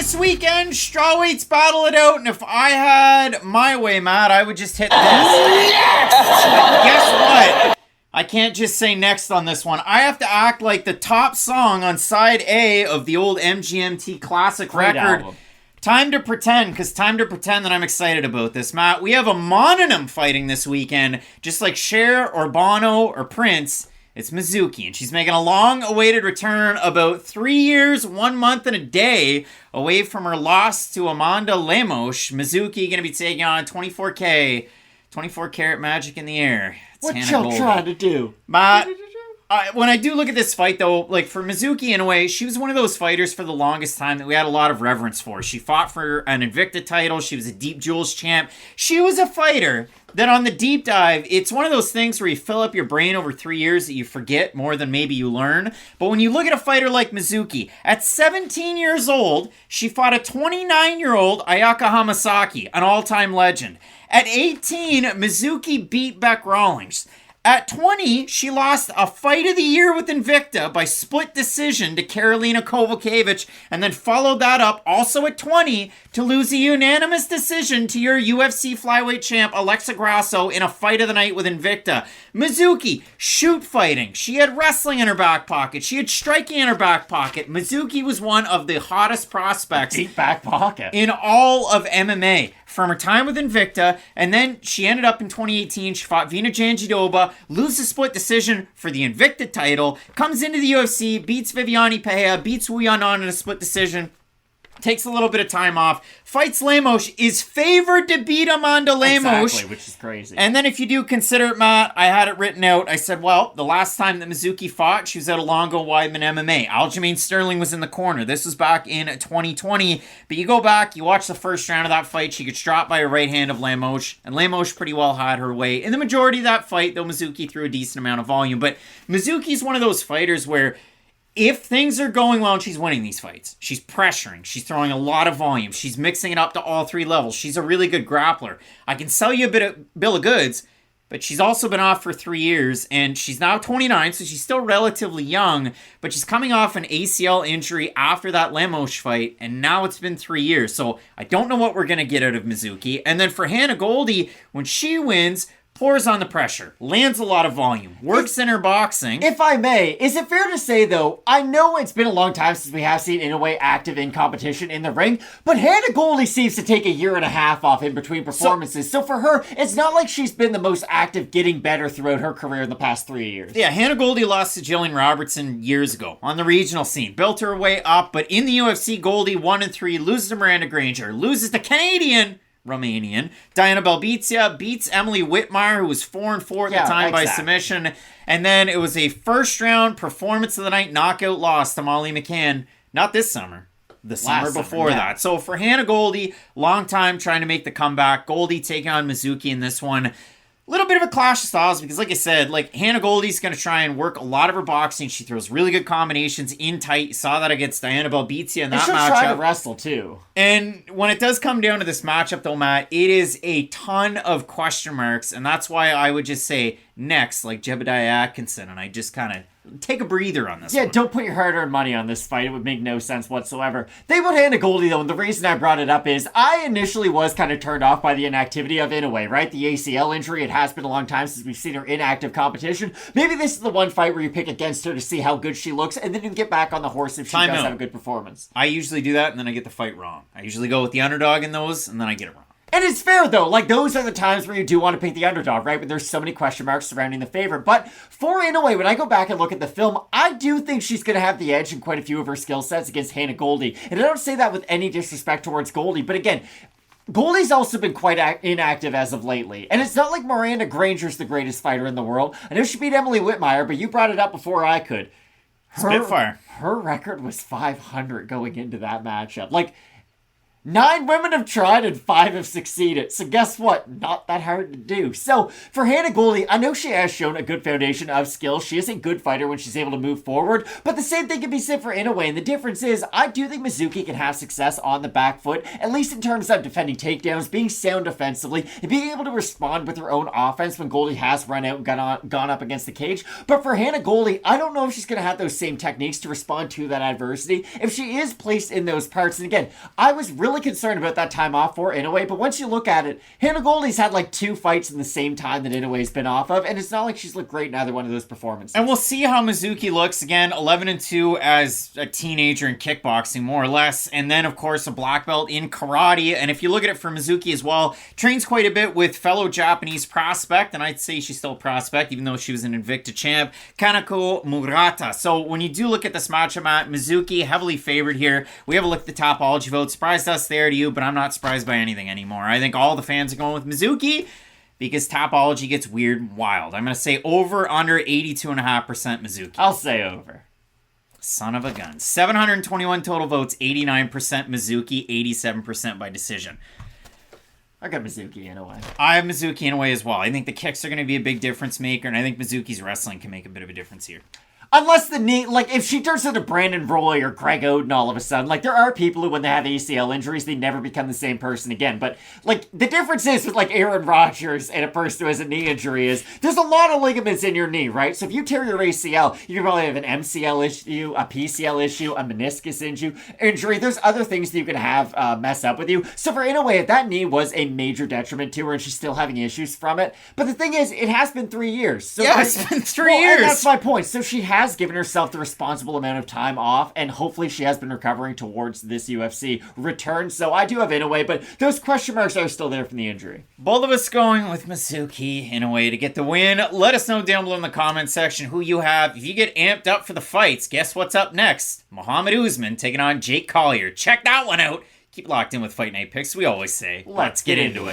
this weekend, strawweights battle it out, and if I had my way, Matt, I would just hit this. Next! Guess what? I can't just say next on this one. I have to act like the top song on side A of the old MGMT classic Great record. album. Time to pretend that I'm excited about this, Matt. We have a mononym fighting this weekend, just like Cher or Bono or Prince. It's Mizuki, and she's making a long-awaited return about 3 years, 1 month, and a day away from her loss to Amanda Lemos. Mizuki going to be taking on 24K, 24 karat magic in the air. It's What Hannah you Goldie. trying to do? Matt, when I do look at this fight, though, like for Mizuki Inoue, she was one of those fighters for the longest time that we had a lot of reverence for. She fought for an Invicta title. She was a Deep Jewels champ. She was a fighter that on the deep dive, it's one of those things where you fill up your brain over 3 years that you forget more than maybe you learn. But when you look at a fighter like Mizuki, at 17 years old, she fought a 29-year-old Ayaka Hamasaki, an all-time legend. At 18, Mizuki beat Beck Rawlings. At 20, she lost a fight of the year with Invicta by split decision to Karolina Kowalkiewicz, and then followed that up also at 20 to lose a unanimous decision to your UFC flyweight champ Alexa Grasso in a fight of the night with Invicta. Mizuki, shoot fighting. She had wrestling in her back pocket. She had striking in her back pocket. Mizuki was one of the hottest prospects Deep back pocket. in all of MMA from her time with Invicta, and then she ended up in 2018. She fought Vina Jandiroba, loses split decision for the Invicta title, comes into the UFC, beats Viviane Peja, beats Wu Yanan in a split decision, takes a little bit of time off, fights Lemos, is favored to beat Amanda Lemos. Exactly, which is crazy. And then if you do consider it, Matt, I had it written out. I said, well, the last time that Mizuki fought, she was at a Longo Weidman MMA. Aljamain Sterling was in the corner. This was back in 2020. But you go back, you watch the first round of that fight, she gets dropped by a right hand of Lemos, and Lemos pretty well had her way. In the majority of that fight, though, Mizuki threw a decent amount of volume. But Mizuki's one of those fighters where if things are going well and she's winning these fights, she's pressuring, she's throwing a lot of volume, she's mixing it up to all three levels, she's a really good grappler. I can sell you a bill of goods, but she's also been off for 3 years, and she's now 29, so she's still relatively young, but she's coming off an ACL injury after that Lemos fight, and now it's been 3 years, so I don't know what we're going to get out of Mizuki. And then for Hannah Goldie, when she wins, pours on the pressure, lands a lot of volume, works in her boxing. If I may, is it fair to say, though, I know it's been a long time since we have seen Inoue active in competition in the ring, but Hannah Goldie seems to take a year and a half off in between performances. So for her, it's not like she's been the most active, getting better throughout her career in the past 3 years. Yeah, Hannah Goldie lost to Jillian Robertson years ago on the regional scene. Built her way up, but in the UFC, Goldie 1-3, loses to Miranda Granger, loses to Romanian Diana Belbizia, beats Emily Whitmire, who was 4-4 at the time by submission. And then it was a first round performance of the night knockout loss to Molly McCann. Not this summer. The summer before that. So for Hannah Goldie, long time trying to make the comeback. Goldie taking on Mizuki in this one. A little bit of a clash of styles because, like I said, Hannah Goldie's going to try and work a lot of her boxing. She throws really good combinations in tight. You saw that against Diana Belbizia in that matchup. And she'll try to wrestle, too. And when it does come down to this matchup, though, Matt, it is a ton of question marks, and that's why I would just say next, like Jebediah Atkinson, and I just kind of take a breather on this one. Yeah, don't put your hard-earned money on this fight. It would make no sense whatsoever. They would Hannah Goldie, though, and the reason I brought it up is I initially was kind of turned off by the inactivity of Inoue, right? The ACL injury, it has been a long time since we've seen her in active competition. Maybe this is the one fight where you pick against her to see how good she looks, and then you can get back on the horse if she does have a good performance. I usually do that, and then I get the fight wrong. I usually go with the underdog in those, and then I get it wrong. And it's fair, though. Those are the times where you do want to pick the underdog, right? But there's so many question marks surrounding the favorite. But for Inoue, when I go back and look at the film, I do think she's going to have the edge in quite a few of her skill sets against Hannah Goldie. And I don't say that with any disrespect towards Goldie. But again, Goldie's also been quite inactive as of lately. And it's not like Miranda Granger's the greatest fighter in the world. I know she beat Emily Whitmire, but you brought it up before I could. Spitfire. Her record was 500 going into that matchup. 9 women have tried and 5 have succeeded. So guess what? Not that hard to do. So for Hannah Goldie, I know she has shown a good foundation of skill. She is a good fighter when she's able to move forward. But the same thing can be said for Inoue. And the difference is, I do think Mizuki can have success on the back foot, at least in terms of defending takedowns, being sound defensively, and being able to respond with her own offense when Goldie has run out and gone up against the cage. But for Hannah Goldie, I don't know if she's going to have those same techniques to respond to that adversity if she is placed in those parts. And again, I was really concerned about that time off for Inoue, but once you look at it, Hannah Goldie's had like 2 fights in the same time that Inoue's been off of, and it's not like she's looked great in either one of those performances. And we'll see how Mizuki looks again, 11-2 as a teenager in kickboxing, more or less, and then of course a black belt in karate. And if you look at it for Mizuki as well, trains quite a bit with fellow Japanese prospect, and I'd say she's still a prospect, even though she was an Invicta champ, Kanako Murata. So when you do look at this matchup, Matt, Mizuki heavily favored here. We have a look at the Topology vote. Surprised us there to you, but I'm not surprised by anything anymore. I think all the fans are going with Mizuki because Topology gets weird and wild. I'm going to say over, under 82.5% Mizuki. I'll say over. Son of a gun. 721 total votes, 89% Mizuki, 87% by decision. I got Mizuki in a way. I have Mizuki in a way as well. I think the kicks are going to be a big difference maker, and I think Mizuki's wrestling can make a bit of a difference here. Unless the knee, like, if she turns into Brandon Roy or Greg Oden all of a sudden, like, there are people who, when they have ACL injuries, they never become the same person again. But, like, the difference is with, like, Aaron Rodgers and a person who has a knee injury is there's a lot of ligaments in your knee, right? So if you tear your ACL, you can probably have an MCL issue, a PCL issue, a meniscus injury. There's other things that you can have mess up with you. So for Inoue, that knee was a major detriment to her, and she's still having issues from it. But the thing is, it has been 3 years. So yeah, it's been 3 years. And that's my point. So she has given herself the responsible amount of time off, and hopefully she has been recovering towards this UFC return. So I do have Inoue, but those question marks are still there from the injury. Both of us going with Mizuki Inoue to get the win. Let us know down below in the comment section who you have. If you get amped up for the fights, guess what's up next? Mohammed Usman taking on Jake Collier. Check that one out. Keep locked in with Fight Night Picks. We always say, let's get into it.